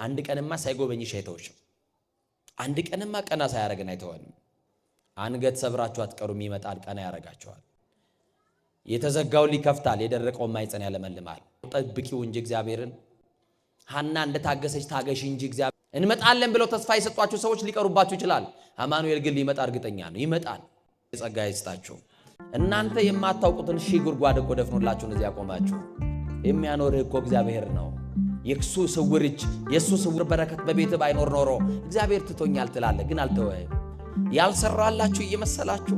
አንድ ቀንማ ሳይጎበኝሽ አይተውሽ አንድ ቀንማ ቀና ሳያረጋን አይተወንም አንገት ሰብራችሁ አትቀሩም ይመጣል ቀና ያረጋችኋል የተዘጋው ሊከፍታል የደረቀው ማይጸን ያለመልማል ጠብቂው እንጂ እግዚአብሔርን ሐና እንደታገሰች ታገሽ እንጂ እግዚአብሔር እንመጣለን ብለው ተስፋ የሰጧችሁ ሰዎች ሊቀሩባችሁ ይችላል አማኑኤል ግን ሊመጣ እርግጠኛ ነው ይመጣል ጸጋ ይስጣችሁ እናንተ የማታውቁትን ሺህ ጉድጓድ እኮ ደፍኖላችሁ እዚያ ቆማችሁ የሚያኖርህ እኮ እግዚአብሔር ነው የክሱ ስውርጅ የሱ ስውር በረከት በቤት ባይኖር ኖሮ እግዚአብሔር ትቶኛል ትላለህ ግን አልተወህም ያልሰራላችሁ እየመሰላችሁ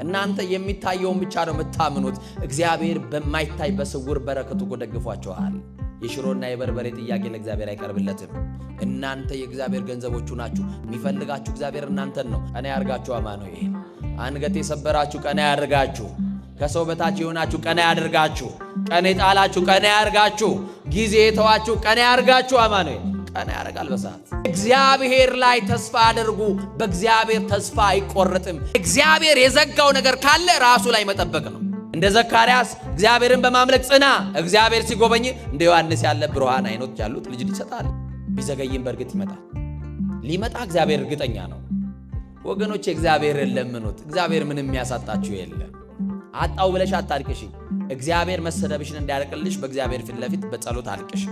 እናንተ የሚታየውን ብቻ ነው የምታምኑት እግዚአብሔር በማይታይ በስውር በረከቱ ደግፏችኋል የሽሮና የበርበሬ ጥያቄ ለእግዚአብሔር አይቀርብለትም እናንተ የእግዚአብሔር ገንዘቦቹ ናችሁ የሚፈልጋችሁ እግዚአብሔር እናንተን ነው ቀና ያርጋችሁ አማኑኤል አንገት የሰበራችሁ ቀና ያርጋችሁ ከሰው በታች የሆናችሁ ቀና ያርጋችሁ ቀና ጣላችሁ ቀና ያርጋችሁ ጊዜ የተዋችሁ ቀና ያርጋችሁ አማኑኤል ቀና ያርጋል በሰዓት እግዚአብሔር ላይ ተስፋ አድርጉ በእግዚአብሔር ተስፋ አይቆረጥም እግዚአብሔር የዘጋው ነገር ካለ ራሱ ላይ መጠበቅ ነው እንደ ዘካርያስ እግዚአብሔርን በማምለክ ጽና እግዚአብሔር ሲጎበኝ እንደ ዮሐንስ ያለ ብርሃን አይኖች ያሉት ልጅ ይሰጣል ቢዘገይም በርግጥ ይመጣል ሊመጣ እግዚአብሔር እርግጠኛ ነው ወገኖች እግዚአብሔርን ለምኑት እግዚአብሔር ምንም የሚያሳጣችሁ የለም አጣው ብለሽ አታልቅሽ እግዚአብሔር መሰደብሽን እንዲያርቅልሽ በእግዚአብሔር ፊት ለፊት በጸሎት አልቅሽ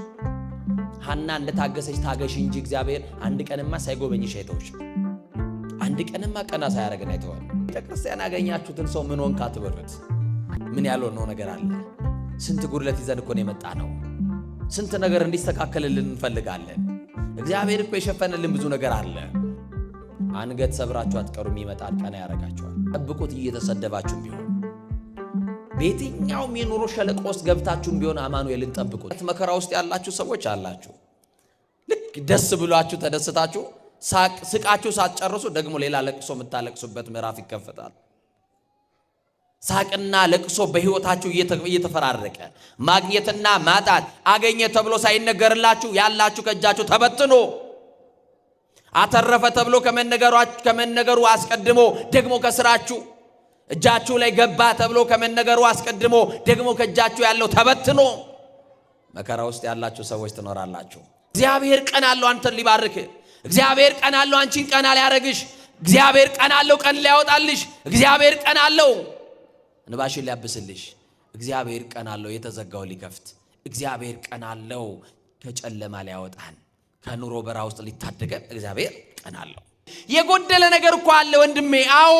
ሐና እንደታገሰች ታገሽ እንጂ እግዚአብሔር አንድ ቀንማ ሳይጎበኝሽ አይተውሽ አንድ ቀንማ ቀና ሳያረጋን አይተዋል ቤተክርስቲያን ያገኛችሁትን ሰው ምን ሆንክ አትበሉት ምን ያለው ነው ነገር አለ ስንት ጉድለት ይዘን እኮ ነው የመጣ ነው ስንት ነገር እንዲስተካከልልን እንፈልጋለን እግዚአብሔር እኮ የሸፈነልን ብዙ ነገር አለ አንገት ሰብራችሁ አትቀሩም ይመጣል ቀና ያረጋችኋል ጠብቁት እየተሰደባችሁ ቢሆን በየትኛውም የኑሮ ሸለቆ ውስጥ ገብታችሁም ቢሆን አማኑኤልን ጠብቁት መከራ ውስጥ ያላችሁ ሰዎች አላችሁ ልክ ደስ ብሏችሁ ተደስታችሁ ስቃችሁ ሳትጨርሱ ደግሞ ሌላ ለቅሶ የምታለቅሱበት ምዕራፍ ይከፈታል ሳቅና ለቅሶ በህይወታችሁ እየተፈራረቀ ማግኘትና ማጣት አገኘ ተብሎ ሳይነገርላችሁ ያላችሁ ከእጃችሁ ተበትኖ አተረፈ ተብሎ ከመነገሩ አስቀድሞ ደግሞ ከስራችሁ እጃችሁ ላይ ገባ ተብሎ ከመነገሩ አስቀድሞ ደግሞ ከእጃችሁ ያለው ተበትኖ መከራ ውስጥ ያላችሁ ሰዎች ትኖራላችሁ እግዚአብሔር ቀን አለው አንተን ሊባርክ እግዚአብሔር ቀን አለው አንቺን ቀን ሊያረግሽ እግዚአብሔር ቀን አለው ቀን ሊያወጣልሽ እግዚአብሔር ቀን አለው እንባሽን ሊያብስልሽ እግዚአብሔር ቀን አለው የተዘጋው ሊከፍት እግዚአብሔር ቀን አለው ከጨለማ ሊያወጣን ከኑሮ በራ ውስጥ ሊታደገን እግዚአብሔር ቀን አለው የጎደለ ነገር እኮ አለ ወንድሜ አዎ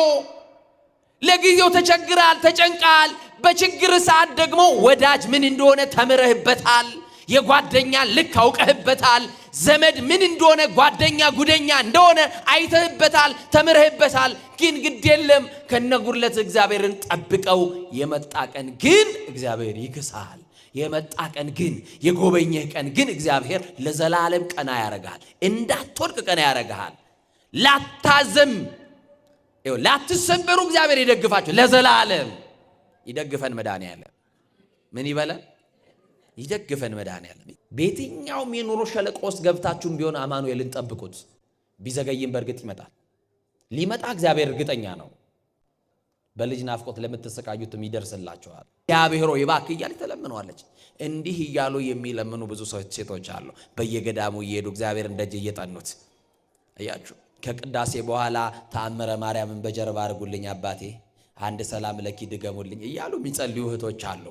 ለጊዜው ተቸግራል ተጨንቃል በችግር ሰዓት ደግሞ ወዳጅ ምን እንደሆነ ተምረህበታል የጓደኛ ልክ አውቀህበታል ዘመድ ምን እንደሆነ ጓደኛ ጉደኛ እንደሆነ አይተህበታል ተምረህበታል ግን ግድ የለም ከነጉርለት እግዚአብሔርን ጠብቀው የመጣ ቀን ግን እግዚአብሔር ይክሳል የመጣ ቀን ግን የጎበኘህ ቀን ግን እግዚአብሔር ለዘላለም ቀና ያረጋል እንዳትወድቅ ቀና ያረጋል ላታዘም ላትሰበሩ እግዚአብሔር ይደግፋችሁ ለዘላለም ይደግፈን መድኃኒዓለም ምን ይበላል ይደግፈን መድኃኒዓለም በየትኛውም የኑሮ ሸለቆ ውስጥ ገብታችሁም ቢሆን አማኑኤልን ጠብቁት ቢዘገይም በርግጥ ይመጣል ሊመጣ እግዚአብሔር እርግጠኛ ነው በልጅ ናፍቆት ለምትሰቃዩትም ይደርስላችኋል እግዚአብሔር ሆይ እባክህ እያለች ተለምነዋለች እንዲህ እያሉ የሚለምኑ ብዙ ሴቶች አሉ በየገዳሙ እየሄዱ እግዚአብሔር እንደጅ እየጠኑት አያችሁ ከቅዳሴ በኋላ ተአምረ ማርያምን በጀርባ አርጉልኝ አባቴ አንድ ሰላም ለኪ ድገሙልኝ እያሉ የሚጸልዩ እህቶች አሉ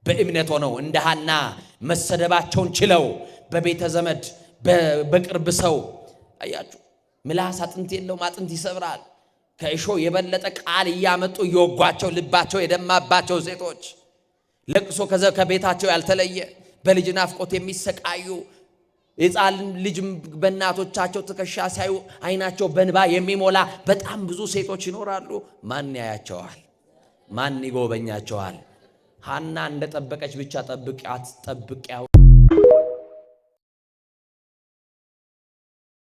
በእምነት ሆነው እንደ ሐና መሰደባቸውን ችለው በቤተ ዘመድ በቅርብ ሰው አያችሁ ምላስ አጥንት የለውም አጥንት ይሰብራል ከእሾ የበለጠ ቃል እያመጡ እየወጓቸው ልባቸው የደማባቸው ሴቶች ለቅሶ ከቤታቸው ያልተለየ በልጅ ናፍቆት የሚሰቃዩ የጻል ልጅ በእናቶቻቸው ትከሻ ሲያዩ አይናቸው በንባ የሚሞላ በጣም ብዙ ሴቶች ይኖራሉ ማን ያያቸዋል ማን ይጎበኛቸዋል ሐና እንደጠበቀች ብቻ ጠብቂያት